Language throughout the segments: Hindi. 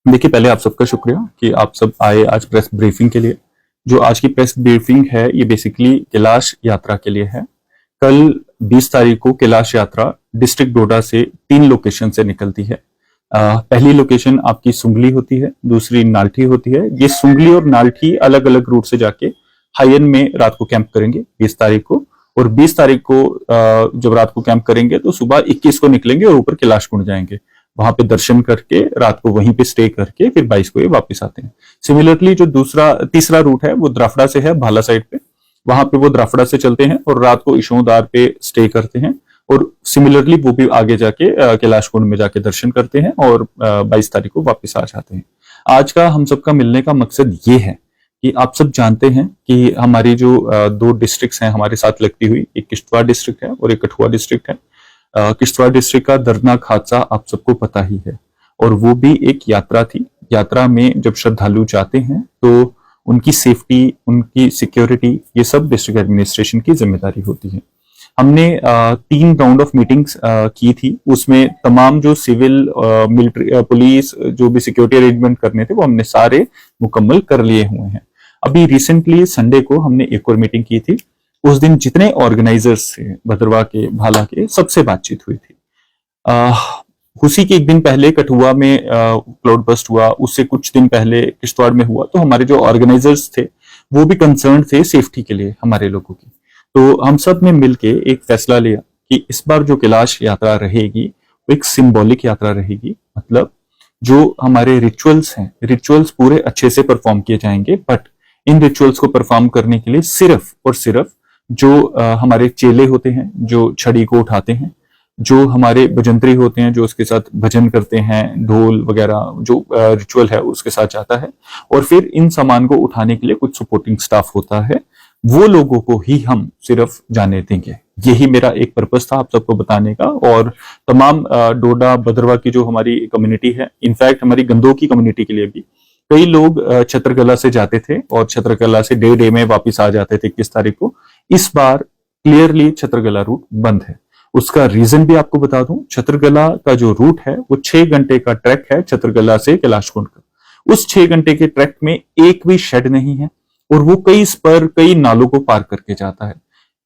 देखिए, पहले आप सबका शुक्रिया कि आप सब आए आज प्रेस ब्रीफिंग के लिए। जो आज की प्रेस ब्रीफिंग है ये बेसिकली कैलाश यात्रा के लिए है। कल 20 तारीख को कैलाश यात्रा डिस्ट्रिक्ट डोडा से 3 लोकेशन से निकलती है। पहली लोकेशन आपकी सुंगली होती है, दूसरी नाल्ठी होती है। ये सुंगली और नाल्ठी अलग अलग रूट से जाके हायन में रात को कैंप करेंगे 20 तारीख को, और 20 तारीख को जब रात को कैंप करेंगे तो सुबह 21 को निकलेंगे और ऊपर कैलाश कुंड जाएंगे। वहां पे दर्शन करके रात को वहीं पे स्टे करके फिर 22 को ये वापस आते हैं। सिमिलरली जो तीसरा रूट है वो द्राफड़ा से है, भाला साइड पे। वहां पे वो द्राफड़ा से चलते हैं और रात को इशोदार पे स्टे करते हैं, और सिमिलरली वो भी आगे जाके कैलाश कुंड में जाके दर्शन करते हैं और 22 तारीख को वापस आ जाते हैं। आज का हम सबका मिलने का मकसद ये है कि आप सब जानते हैं कि हमारी जो 2 डिस्ट्रिक्ट्स हैं हमारे साथ लगती हुई, एक किश्तवाड़ डिस्ट्रिक्ट है और एक कठुआ डिस्ट्रिक्ट है। किश्तवाड़ डिस्ट्रिक्ट का दर्दनाक हादसा आप सबको पता ही है, और वो भी एक यात्रा थी। यात्रा में जब श्रद्धालु जाते हैं तो उनकी सेफ्टी, उनकी सिक्योरिटी, ये सब डिस्ट्रिक्ट एडमिनिस्ट्रेशन की जिम्मेदारी होती है। हमने 3 राउंड ऑफ मीटिंग्स की थी। उसमें तमाम जो सिविल, मिलिट्री, पुलिस, जो भी सिक्योरिटी अरेंजमेंट करने थे वो हमने सारे मुकम्मल कर लिए हुए हैं। अभी रिसेंटली संडे को हमने एक और मीटिंग की थी। उस दिन जितने ऑर्गेनाइजर्स थे भद्रवा के, भाला के, सबसे बातचीत हुई थी। उसी के एक दिन पहले कठुआ में क्लाउड बस्ट हुआ, उससे कुछ दिन पहले किश्तवाड़ में हुआ। तो हमारे जो ऑर्गेनाइजर्स थे वो भी कंसर्न थे सेफ्टी के लिए हमारे लोगों की। तो हम सब ने मिलके एक फैसला लिया कि इस बार जो कैलाश यात्रा रहेगी वो एक सिंबॉलिक यात्रा रहेगी। मतलब जो हमारे रिचुअल्स हैं, रिचुअल्स पूरे अच्छे से परफॉर्म किए जाएंगे, बट इन रिचुअल्स को परफॉर्म करने के लिए सिर्फ और सिर्फ जो हमारे चेले होते हैं जो छड़ी को उठाते हैं, जो हमारे भजंत्री होते हैं जो उसके साथ भजन करते हैं, ढोल वगैरह जो रिचुअल है उसके साथ जाता है, और फिर इन सामान को उठाने के लिए कुछ सपोर्टिंग स्टाफ होता है, वो लोगों को ही हम सिर्फ जाने देंगे। यही मेरा एक पर्पस था आप सबको बताने का। और तमाम डोडा भद्रवा की जो हमारी कम्युनिटी है, इनफैक्ट हमारी गंदों की कम्युनिटी के लिए भी कई लोग छत्रकला से जाते थे और छत्रकला से डे में वापस आ जाते थे 21 तारीख को। इस बार क्लियरली छत्रकला रूट बंद है। उसका रीजन भी आपको बता दूं, छत्रकला का जो रूट है वो 6 घंटे का ट्रैक है छत्रकला से कैलाश कुंड का। उस 6 घंटे के ट्रैक में एक भी शेड नहीं है, और वो कई स्पर, कई नालों को पार करके जाता है।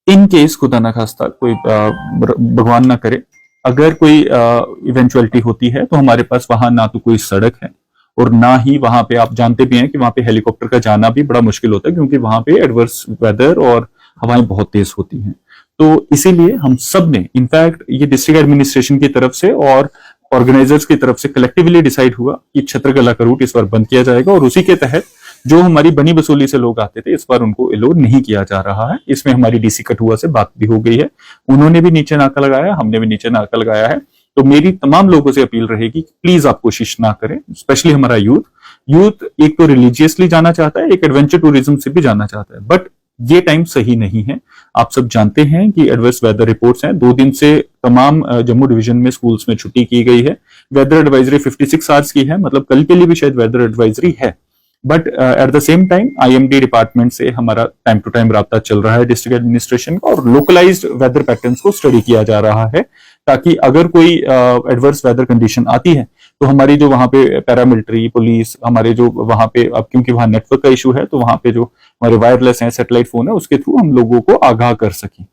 इन केस खुदा ना खास्ता कोई भगवान ना करे अगर कोई इवेंचुअलिटी होती है तो हमारे पास वहां ना तो कोई सड़क है, और ना ही वहां पे, आप जानते भी हैं कि वहां पे हेलीकॉप्टर का जाना भी बड़ा मुश्किल होता है, क्योंकि वहां पे एडवर्स वेदर और हवाएं बहुत तेज होती हैं। तो इसीलिए हम सब ने, इनफैक्ट ये डिस्ट्रिक्ट एडमिनिस्ट्रेशन की तरफ से और ऑर्गेनाइजर्स की तरफ से कलेक्टिवली डिसाइड हुआ कि छत्रकला का रूट इस बार बंद किया जाएगा, और उसी के तहत जो हमारी बनी बसोली से लोग आते थे इस बार उनको अलाउ नहीं किया जा रहा है। इसमें हमारी डीसी कठुआ से बात भी हो गई है, उन्होंने भी नीचे नाका लगाया, हमने भी नीचे नाका लगाया है। तो मेरी तमाम लोगों से अपील रहेगी कि प्लीज आप कोशिश ना करें, स्पेशली हमारा यूथ एक तो रिलीजियसली जाना चाहता है, एक एडवेंचर टूरिज्म से भी जाना चाहता है, बट ये टाइम सही नहीं है। आप सब जानते हैं कि एडवर्स वेदर रिपोर्ट्स हैं। 2 दिन से तमाम जम्मू डिवीजन में स्कूल्स में छुट्टी की गई है। वेदर एडवाइजरी 56 आवर्स की है, मतलब कल के लिए भी शायद वेदर एडवाइजरी है, but at the same time IMD department से हमारा टाइम टू टाइम राब्ता चल रहा है डिस्ट्रिक्ट एडमिनिस्ट्रेशन का, और लोकलाइज्ड वेदर पैटर्न्स को स्टडी किया जा रहा है, ताकि अगर कोई एडवर्स वेदर कंडीशन आती है तो हमारी जो वहां पे पैरामिलिट्री पुलिस, हमारे जो वहां पे, अब क्योंकि वहां नेटवर्क का इशू है तो वहां पे जो हमारे वायरलेस है, सैटेलाइट फोन है, उसके थ्रू हम लोगों को आगाह कर सकें।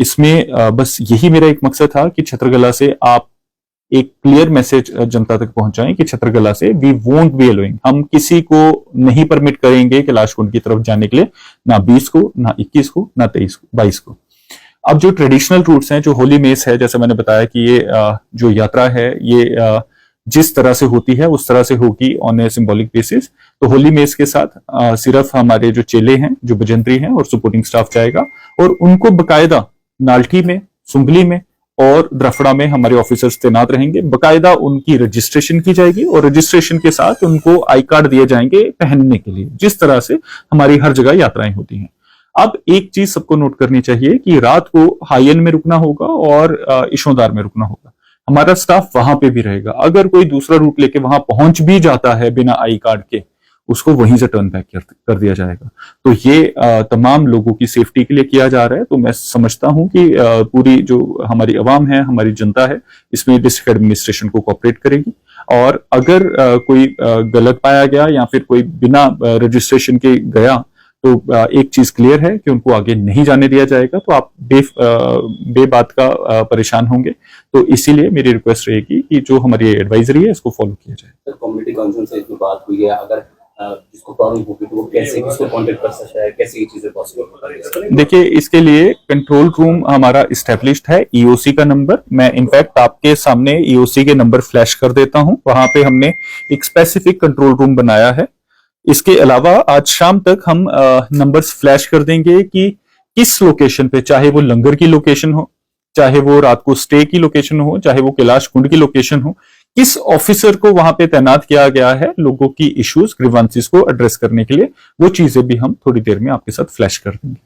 इसमें बस यही मेरा एक मकसद था कि छत्रकला से आप एक क्लियर मैसेज जनता तक पहुंचाएं कि छत्रकला से वी वोंट बी अलोइंग, हम किसी को नहीं परमिट करेंगे कैलाश कुंड की तरफ जाने के लिए, ना 20 को, ना 21 को, ना 23 को, 22 को। अब जो ट्रेडिशनल रूट्स हैं, जो होली मेस है, जैसे मैंने बताया कि ये जो यात्रा है ये जिस तरह से होती है उस तरह से होगी ऑन ए सिंबॉलिक बेसिस। तो होली मेस के साथ सिर्फ हमारे जो चेले हैं, जो भजंत्री हैं और सपोर्टिंग स्टाफ जाएगा, और उनको बकायदा नाल्ठी में, सुंगली में और द्रफड़ा में हमारे ऑफिसर्स तैनात रहेंगे। बकायदा उनकी रजिस्ट्रेशन की जाएगी, और रजिस्ट्रेशन के साथ उनको आई कार्ड दिए जाएंगे पहनने के लिए, जिस तरह से हमारी हर जगह यात्राएं होती हैं। अब एक चीज सबको नोट करनी चाहिए कि रात को हायन में रुकना होगा और इशोदार में रुकना होगा। हमारा स्टाफ वहां पे भी रहेगा। अगर कोई दूसरा रूट लेके वहां पहुंच भी जाता है बिना आई कार्ड के, उसको वहीं से टर्न बैक कर दिया जाएगा। तो ये तमाम लोगों की सेफ्टी के लिए किया जा रहा है। तो मैं समझता हूं कि पूरी जो हमारी आवाम है, हमारी जनता है, इसमें डिस्ट्रिक्ट एडमिनिस्ट्रेशन को कोऑपरेट करेगी। और अगर कोई गलत पाया गया या फिर कोई बिना रजिस्ट्रेशन के गया, तो एक चीज क्लियर है कि उनको आगे नहीं जाने दिया जाएगा। तो आप बेबात का परेशान होंगे। तो इसीलिए मेरी रिक्वेस्ट रहेगी कि जो हमारी एडवाइजरी है इसको फॉलो किया जाए। सर, कम्युनिटी काउंसिल से इसमें बात हुई है, अगर जिसको प्रॉब्लम होगी तो वो कैसे किसको कांटेक्ट कर सकता है, कैसे ये चीजें पॉसिबल होता है? देखिए, इसके लिए कंट्रोल रूम हमारा इस्टेब्लिश्ड है, ईओसी का नंबर मैं इनफैक्ट आपके सामने ईओसी के नंबर फ्लैश कर देता हूं। वहां पे हमने एक स्पेसिफिक कंट्रोल रूम बनाया है। इसके अलावा आज शाम तक हम नंबर्स फ्लैश कर देंगे कि किस लोकेशन पे, चाहे वो लंगर की लोकेशन हो, चाहे वो रात को स्टे की लोकेशन हो, चाहे वो कैलाश कुंड की लोकेशन हो, किस ऑफिसर को वहां पे तैनात किया गया है लोगों की इश्यूज ग्रीवांसेस को एड्रेस करने के लिए। वो चीजें भी हम थोड़ी देर में आपके साथ फ्लैश कर देंगे।